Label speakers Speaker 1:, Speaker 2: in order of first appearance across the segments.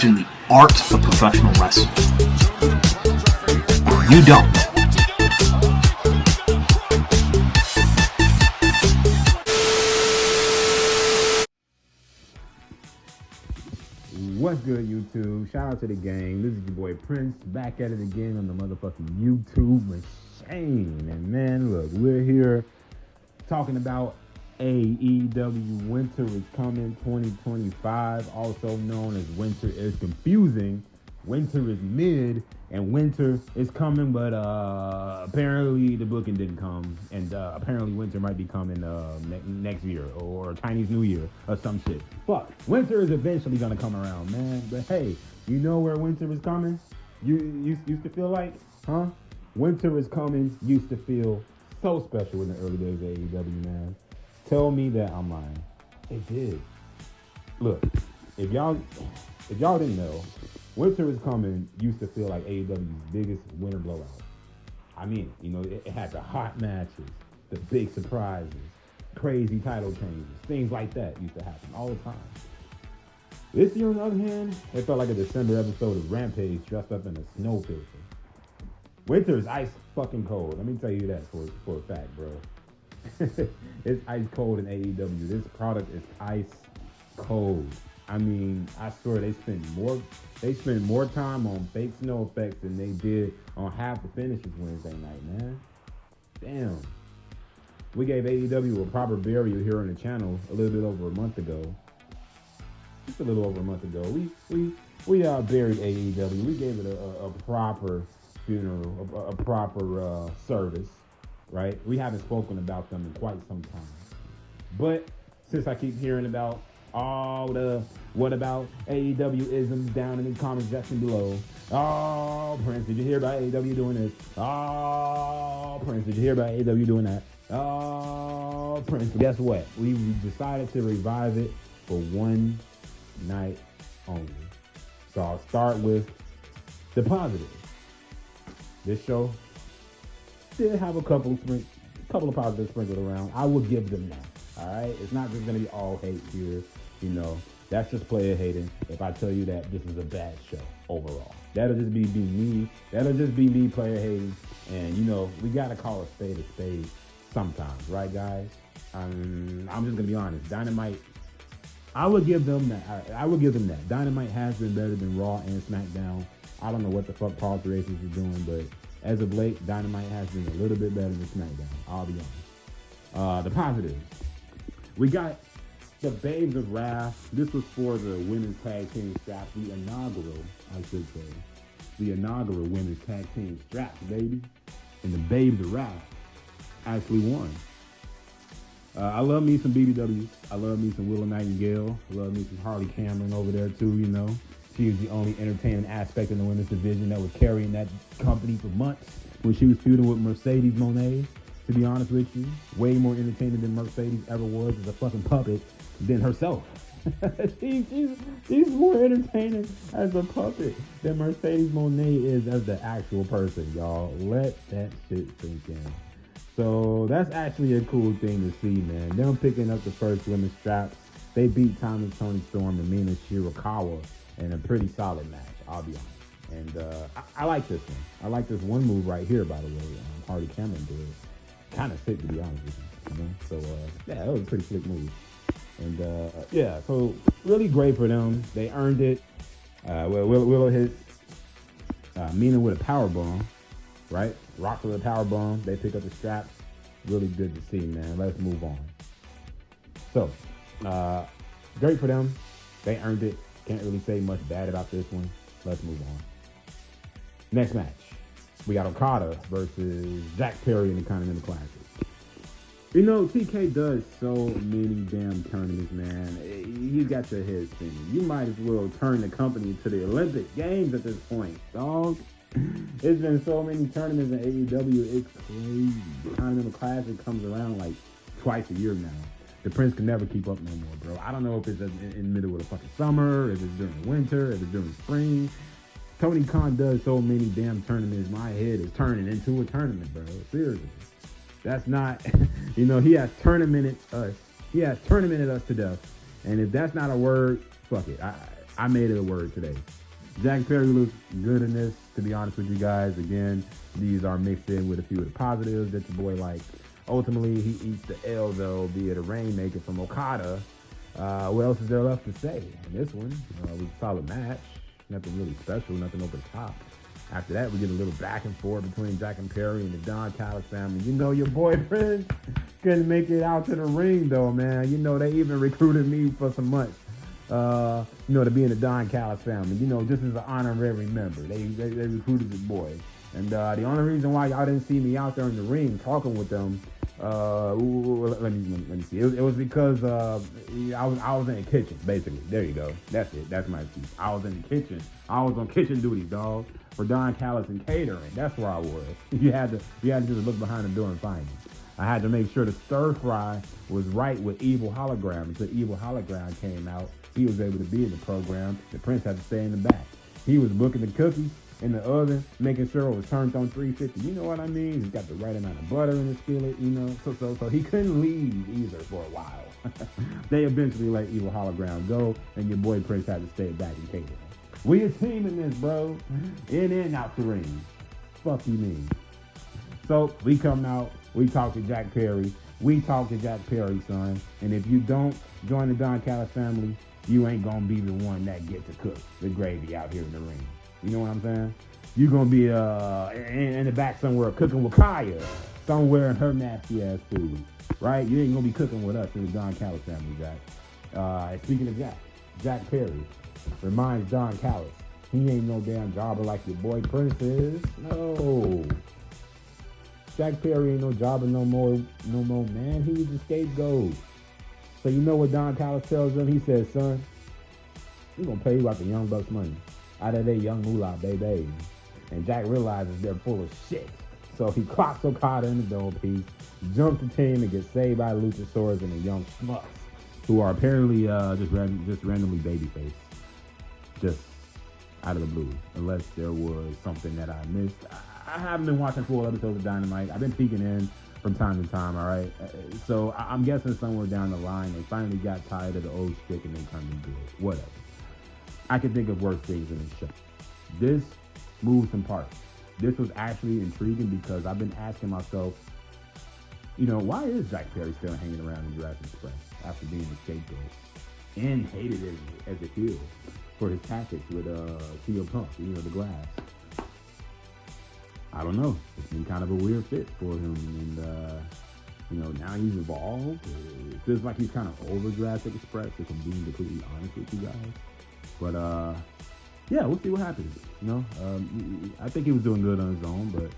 Speaker 1: knowledge in the art of professional wrestling. You don't.
Speaker 2: What's good, YouTube? Shout out to the gang. This is your boy Prince, back at it again on the motherfucking YouTube machine. And man, look, we're here talking about AEW Winter Is Coming 2025, also known as Winter Is Confusing, Winter Is Mid, and Winter Is Coming, but apparently the booking didn't come, and apparently Winter might be coming next year, or Chinese New Year, or some shit. Fuck, Winter is eventually gonna come around, man, but hey, you know where Winter is coming? You used to feel like, huh? Winter Is Coming used to feel so special in the early days of AEW, man. Tell me that I'm lying. It did. Look, if y'all didn't know, Winter Is Coming used to feel like AEW's biggest winter blowout. I mean, you know, it had the hot matches, the big surprises, crazy title changes, things like that used to happen all the time. This year, on the other hand, it felt like a December episode of Rampage dressed up in a snow filter. Winter is ice fucking cold. Let me tell you that for a fact, bro. It's ice cold in AEW. This product is ice cold. I mean, I swear they spend more time on fake snow effects than they did on half the finishes Wednesday night, man. Damn. We gave AEW a proper burial here on the channel a little bit over a month ago. Just a little over a month ago. We buried AEW. We gave it a proper funeral, a proper service, right? We haven't spoken about them in quite some time. But since I keep hearing about all the what about AEW isms down in the comment section below. Oh, Prince, did you hear about AEW doing this? Oh, Prince, did you hear about AEW doing that? Oh, Prince. Guess what? We decided to revive it for one night only. So I'll start with the positive. This show did have a couple of positives sprinkled around. I will give them that. All right, it's not just gonna be all hate here. You know, that's just player hating. If I tell you that this is a bad show overall, that'll just be me. That'll just be me player hating. And you know, we gotta call a spade sometimes, right, guys? I'm just gonna be honest. Dynamite, I would give them that. I would give them that. Dynamite has been better than Raw and SmackDown. I don't know what the fuck Paul Tracy is doing, but as of late, Dynamite has been a little bit better than SmackDown. I'll be honest. The positives. We got the Babes of Wrath. This was for the women's tag team strap, the inaugural women's tag team strap, baby. And the Babes of Wrath actually won. I love me some BBWs. I love me some Willow Nightingale. I love me some Harley Cameron over there too, you know. She was the only entertaining aspect in the women's division that was carrying that company for months when she was feuding with Mercedes Moné. To be honest with you, way more entertaining than Mercedes ever was as a fucking puppet than herself. she's more entertaining as a puppet than Mercedes Moné is as the actual person, y'all. Let that shit sink in. So that's actually a cool thing to see, man. Them picking up the first women's straps. They beat Tony Storm and Mina Shirakawa in a pretty solid match, I'll be honest. And I like this one. I like this one move right here, by the way. Harley Cameron did. Kind of sick, to be honest with you, know? So, yeah, that was a pretty slick move. And, yeah, so really great for them. They earned it. Willow hits Mina with a power bomb, right? Rock with a power bomb. They pick up the straps. Really good to see, man. Let's move on. So, great for them. They earned it. Can't really say much bad about this one. Let's move on. Next match. We got Okada versus Jack Perry in the Continental Classic. You know, TK does so many damn tournaments, man. You got your head spinning. You might as well turn the company to the Olympic Games at this point, dog. It's been so many tournaments in AEW, it's crazy. The Continental Classic comes around like twice a year now. The Prince can never keep up no more, bro. I don't know if it's in the middle of the fucking summer, if it's during the winter, if it's during spring. Tony Khan does so many damn tournaments. My head is turning into a tournament, bro. Seriously. That's not, you know, he has tournamented us. He has tournamented us to death. And if that's not a word, fuck it. I made it a word today. Jack Perry looks good in this, to be honest with you guys. Again, these are mixed in with a few of the positives that your boy likes. Ultimately, he eats the L, though, via the Rainmaker from Okada. What else is there left to say? In this one, it was a solid match. Nothing really special, nothing over the top. After that, we get a little back and forth between Jack and Perry and the Don Callis family. You know, your boy Prince couldn't make it out to the ring, though, man. You know, they even recruited me for some months, to be in the Don Callis family. You know, just as an honorary member. They recruited the boy. And the only reason why y'all didn't see me out there in the ring talking with them, let me see. It was because I was in the kitchen, basically. There you go. That's it. That's my excuse. I was in the kitchen. I was on kitchen duties, dog, for Don Callis and catering. That's where I was. You had to just look behind the door and find me. I had to make sure the stir fry was right with Evil Hologram. Until Evil Hologram came out, he was able to be in the program. The Prince had to stay in the back. He was booking the cookies in the oven, making sure it was turned on 350. You know what I mean? He's got the right amount of butter in the skillet, you know. So he couldn't leave either for a while. They eventually let Evil Hologram go, and your boy Prince had to stay back and cater. We a team in this, bro. In and out the ring. Fuck you mean? So we come out, we talk to Jack Perry. We talk to Jack Perry, son. And if you don't join the Don Callis family, you ain't gonna be the one that gets to cook the gravy out here in the ring. You know what I'm saying? You're going to be in the back somewhere cooking with Kaya, somewhere in her nasty ass food, right? You ain't going to be cooking with us in the Don Callis family, Jack. Speaking of Jack Perry reminds Don Callis, he ain't no damn jobber like your boy Prince is. No. Jack Perry ain't no jobber no more, man. He was the scapegoat. So you know what Don Callis tells him? He says, son, we're going to pay you out the Young Bucks money. Out of their young moolah, baby. And Jack realizes they're full of shit. So he clocks Okada in the dome piece, jumps the team, and gets saved by Luchasaurus and the Young Schmucks, who are apparently just randomly babyface. Just out of the blue. Unless there was something that I missed. I haven't been watching full episodes of Dynamite. I've been peeking in from time to time, all right? So I'm guessing somewhere down the line, they finally got tired of the old shtick and they turned into it. Whatever. I can think of worse things in this show. This moves some parts. This was actually intriguing because I've been asking myself, why is Jack Perry still hanging around in Jurassic Express after being the scapegoat and hated as a heel for his tactics with CM Punk, the glass? I don't know. It's been kind of a weird fit for him, and now he's evolved. It feels like he's kind of over Jurassic Express, if I'm being completely honest with you guys. But, we'll see what happens, I think he was doing good on his own, but,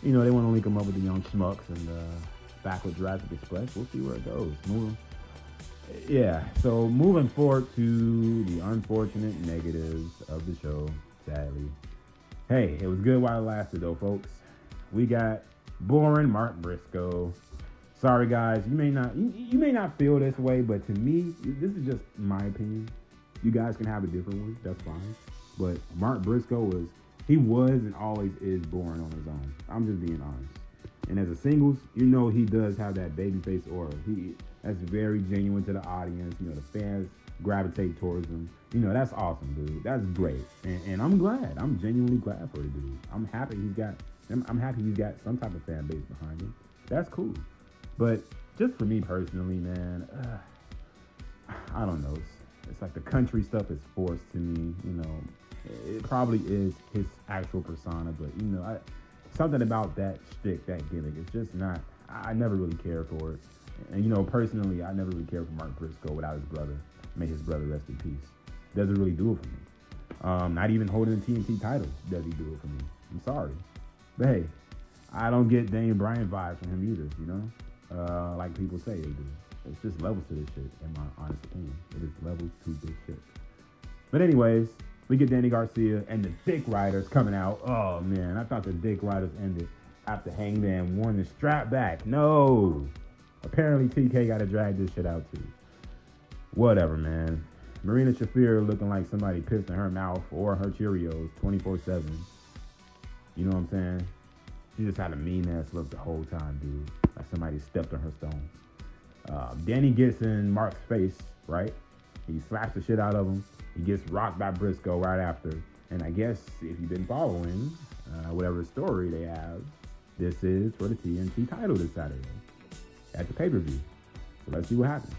Speaker 2: they want to link him up with the Young Schmucks and back with Jurassic Express. We'll see where it goes. So moving forward to the unfortunate negatives of the show, sadly. Hey, it was good while it lasted, though, folks. We got boring Mark Briscoe. Sorry, guys. You may not feel this way, but to me, this is just my opinion. You guys can have a different one. That's fine. But Mark Briscoe was and always is boring on his own. I'm just being honest. And as a singles, he does have that babyface aura. That's very genuine to the audience. The fans gravitate towards him. That's awesome, dude. That's great. And I'm glad. I'm genuinely glad for the dude. I'm happy he's got some type of fan base behind him. That's cool. But just for me personally, man, I don't know. It's like the country stuff is forced to me, It probably is his actual persona, but, something about that shtick, that gimmick, it's just not, I never really cared for it. And, personally, I never really cared for Mark Briscoe without his brother. May his brother rest in peace. Doesn't really do it for me. Not even holding the TNT title does he do it for me. I'm sorry. But hey, I don't get Daniel Bryan vibes from him either, like people say they do. It's just levels to this shit, in my honest opinion. It is levels to this shit. But anyways, we get Danny Garcia and the Dick Riders coming out. Oh, man, I thought the Dick Riders ended after Hangman won the strap back. No. Apparently, TK got to drag this shit out, too. Whatever, man. Marina Shafir looking like somebody pissed in her mouth or her Cheerios 24/7. You know what I'm saying? She just had a mean-ass look the whole time, dude. Like somebody stepped on her stones. Danny gets in Mark's face, right? He slaps the shit out of him. He gets rocked by Briscoe right after. And I guess if you've been following whatever story they have, this is for the TNT title this Saturday at the pay-per-view. So let's see what happens.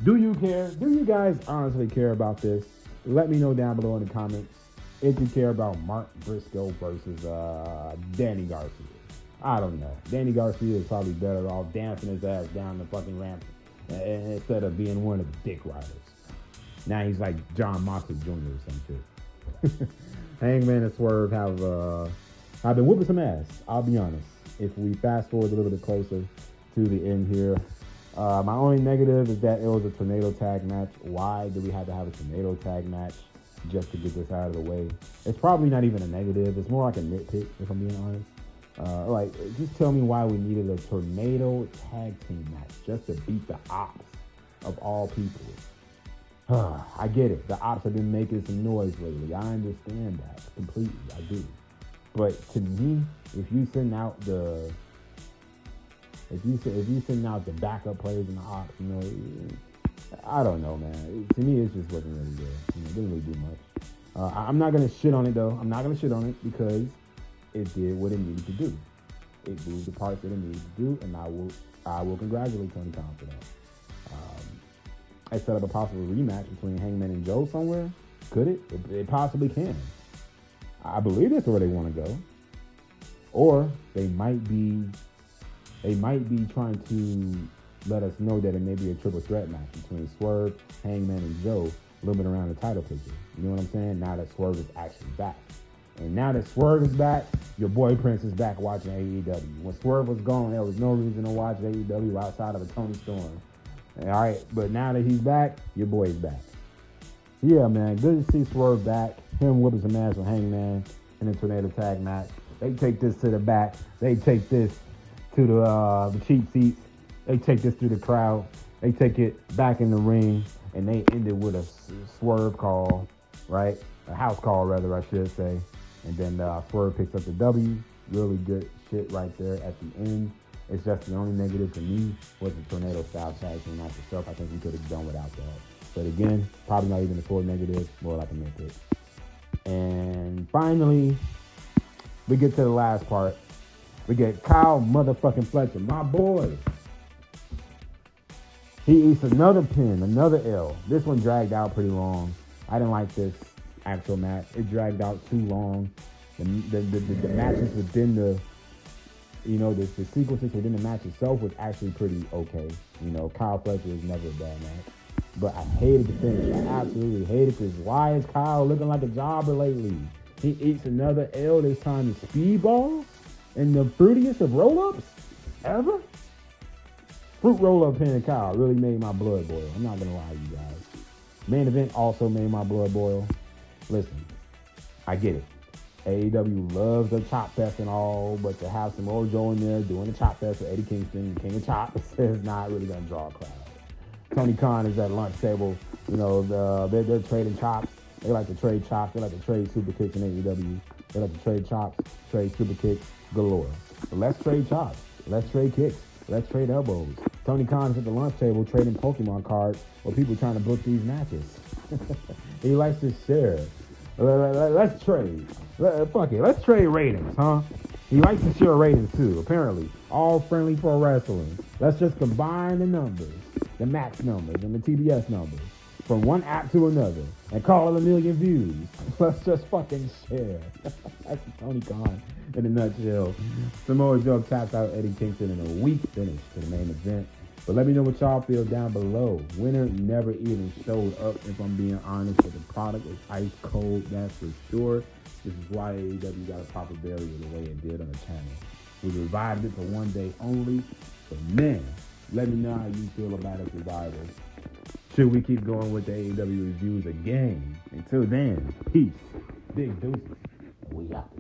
Speaker 2: Do you care? Do you guys honestly care about this? Let me know down below in the comments if you care about Mark Briscoe versus Danny Garcia. I don't know. Danny Garcia is probably better off dancing his ass down the fucking ramp instead of being one of the dick riders. Now he's like John Moxley Jr. or some shit. Hangman and Swerve have been whooping some ass, I'll be honest. If we fast forward a little bit closer to the end here, my only negative is that it was a tornado tag match. Why do we have to have a tornado tag match just to get this out of the way? It's probably not even a negative. It's more like a nitpick, if I'm being honest. Just tell me why we needed a tornado tag team match just to beat the Ops of all people. I get it. The Ops have been making some noise lately. I understand that completely. I do. But to me, if you send out the backup players in the Ops, I don't know, man. To me, it just wasn't really good. It didn't really do much. I'm not gonna shit on it though. I'm not gonna shit on it because it did what it needed to do. It moved the parts that it needed to do, and I will congratulate Tony Khan for that. I set up a possible rematch between Hangman and Joe somewhere. Could it? It possibly can. I believe that's where they want to go. Or they might be trying to let us know that it may be a triple threat match between Swerve, Hangman, and Joe, a little bit around the title picture. You know what I'm saying? Now that Swerve is actually back. And now that Swerve is back, your boy Prince is back watching AEW. When Swerve was gone, there was no reason to watch AEW outside of a Tony Storm. All right, but now that he's back, your boy's back. Yeah, man, good to see Swerve back. Him whipping some ass with Hangman in a tornado tag match. They take this to the back. They take this to the cheap seats. They take this through the crowd. They take it back in the ring, and they end it with a Swerve call, right? A house call, rather, I should say. And then Swerve picks up the W. Really good shit right there at the end. It's just the only negative for me was the tornado style tag team match itself. I think we could have done without that. But again, probably not even a full negative, more like a nitpick. And finally, we get to the last part. We get Kyle motherfucking Fletcher, my boy. He eats another pin, another L. This one dragged out pretty long. I didn't like this actual match. It dragged out too long. The matches within the sequences within the match itself was actually pretty okay. Kyle Fletcher is never a bad match. But I hated the finish. I absolutely hated this. Why is Kyle looking like a jobber lately? He eats another L, this time to Speedball and the fruitiest of roll-ups ever. Fruit roll-up pin of Kyle really made my blood boil. I'm not going to lie to you guys. Main event also made my blood boil. Listen, I get it. AEW loves the chop fest and all, but to have some old Joe in there doing the chop fest with Eddie Kingston, the King of Chop, is not really going to draw a crowd. Tony Khan is at lunch table. They're trading chops. They like to trade chops. They like to trade super kicks in AEW. They like to trade chops, trade super kicks galore. But let's trade chops. Let's trade kicks. Let's trade elbows. Tony Khan is at the lunch table trading Pokemon cards with people trying to book these matches. He likes to share. Let's trade. Fuck it. Let's trade ratings, huh? He likes to share ratings too, apparently. All friendly pro wrestling. Let's just combine the numbers, the max numbers and the TBS numbers from one app to another and call it 1 million views. Let's just fucking share. That's Tony Khan in a nutshell. Samoa Joe taps out Eddie Kingston in a weak finish to the main event. But let me know what y'all feel down below. Winner never even showed up, if I'm being honest, but the product is ice cold, that's for sure. This is why AEW got a proper burial the way it did on the channel. We revived it for one day only. But man, let me know how you feel about its revival. Should we keep going with the AEW reviews again? Until then, peace. Big deuces. We out.